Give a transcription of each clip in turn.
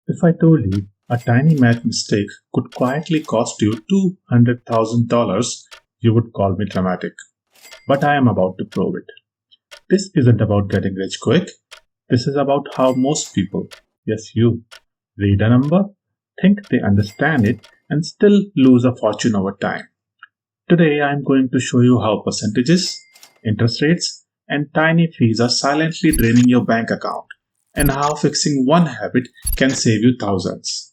If I told you a tiny math mistake could quietly cost you $200,000, you would call me dramatic. But I am about to prove it. This isn't about getting rich quick. This is about how most people, yes, you, read a number, think they understand it, and still lose a fortune over time. Today, I'm going to show you how percentages, interest rates, and tiny fees are silently draining your bank account, and how fixing one habit can save you thousands.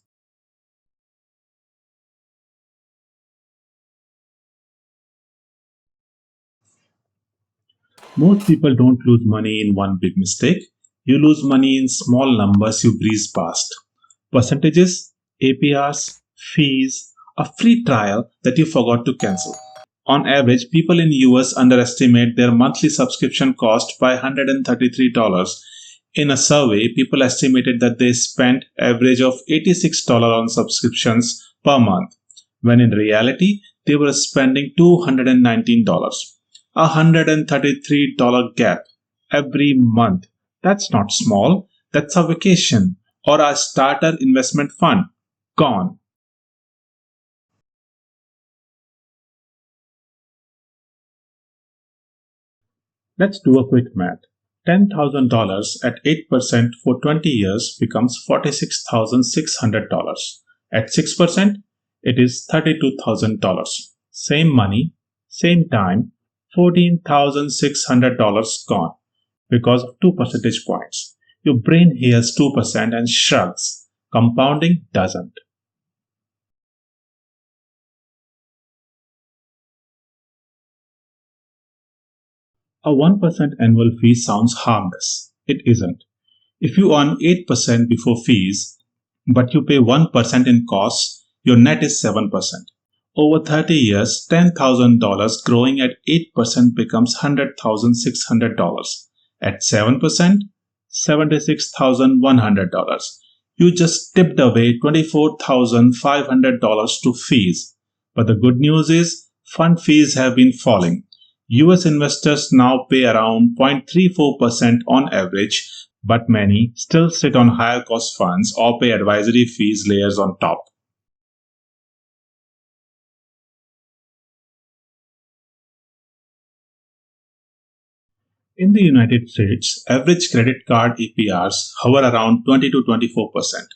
Most people don't lose money in one big mistake. You lose money in small numbers you breeze past. Percentages, APRs, fees, a free trial that you forgot to cancel. On average, people in US underestimate their monthly subscription cost by $133. In a survey, people estimated that they spent average of $86 on subscriptions per month, when in reality, they were spending $219. A $133 gap every month. That's not small. That's a vacation or a starter investment fund. Gone. Let's do a quick math. $10,000 at 8% for 20 years becomes $46,600. At 6%, it is $32,000. Same money, same time, $14,600 gone because of 2 percentage points. Your brain hears 2% and shrugs. Compounding doesn't. A 1% annual fee sounds harmless. It isn't. If you earn 8% before fees, but you pay 1% in costs, your net is 7%. Over 30 years, $10,000 growing at 8% becomes $100,600. At 7%, $76,100. You just tipped away $24,500 to fees. But the good news is, fund fees have been falling. US investors now pay around 0.34% on average, but many still sit on higher cost funds or pay advisory fees layers on top. In the United States, average credit card APRs hover around 20 to 24%.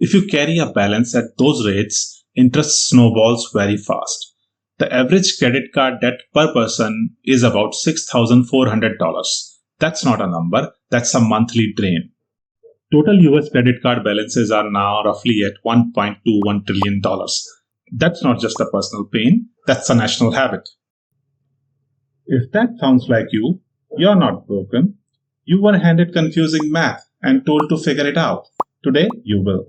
If you carry a balance at those rates, interest snowballs very fast. The average credit card debt per person is about $6,400. That's not a number, that's a monthly drain. Total US credit card balances are now roughly at $1.21 trillion. That's not just a personal pain, that's a national habit. If that sounds like you, you're not broken. You were handed confusing math and told to figure it out. Today, you will.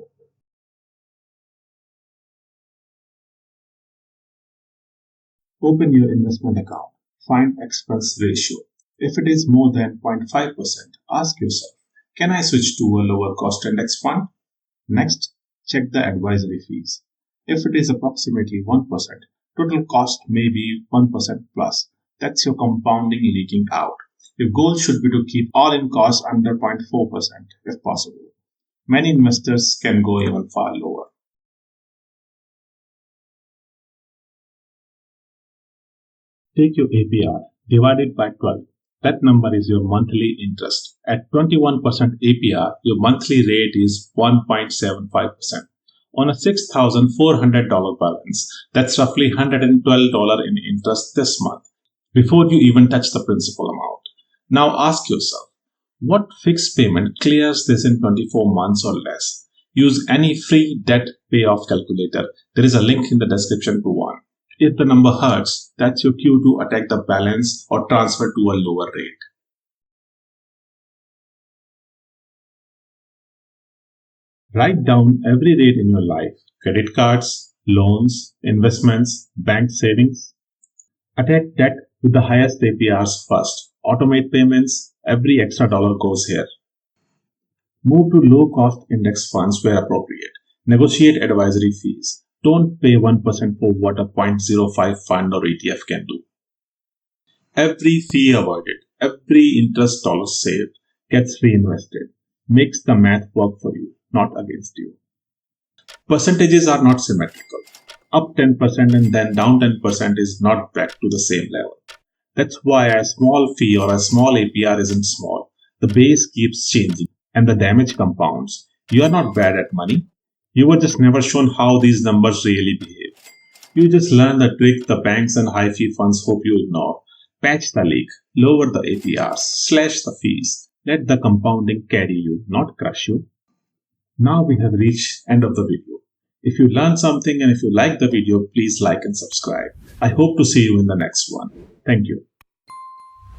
Open your investment account. Find expense ratio. If it is more than 0.5%, ask yourself, can I switch to a lower cost index fund? Next, check the advisory fees. If it is approximately 1%, total cost may be 1% plus. That's your compounding leaking out. Your goal should be to keep all-in costs under 0.4% if possible. Many investors can go even far lower. Take your APR, divide it by 12. That number is your monthly interest. At 21% APR, your monthly rate is 1.75%. On a $6,400 balance, that's roughly $112 in interest this month, before you even touch the principal amount. Now ask yourself, what fixed payment clears this in 24 months or less? Use any free debt payoff calculator. There is a link in the description to one. If the number hurts, that's your cue to attack the balance or transfer to a lower rate. Write down every rate in your life: credit cards, loans, investments, bank savings. Attack debt with the highest APRs first. Automate payments, every extra dollar goes here. Move to low cost index funds where appropriate. Negotiate advisory fees. Don't pay 1% for what a 0.05 fund or ETF can do. Every fee avoided, every interest dollar saved gets reinvested. Makes the math work for you, not against you. Percentages are not symmetrical. Up 10% and then down 10% is not back to the same level. That's why a small fee or a small APR isn't small. The base keeps changing and the damage compounds. You are not bad at money. You were just never shown how these numbers really behave. You just learn the trick the banks and high fee funds hope you ignore. Patch the leak, lower the APRs, slash the fees. Let the compounding carry you, not crush you. Now we have reached end of the video. If you learned something and if you like the video, please like and subscribe. I hope to see you in the next one. Thank you.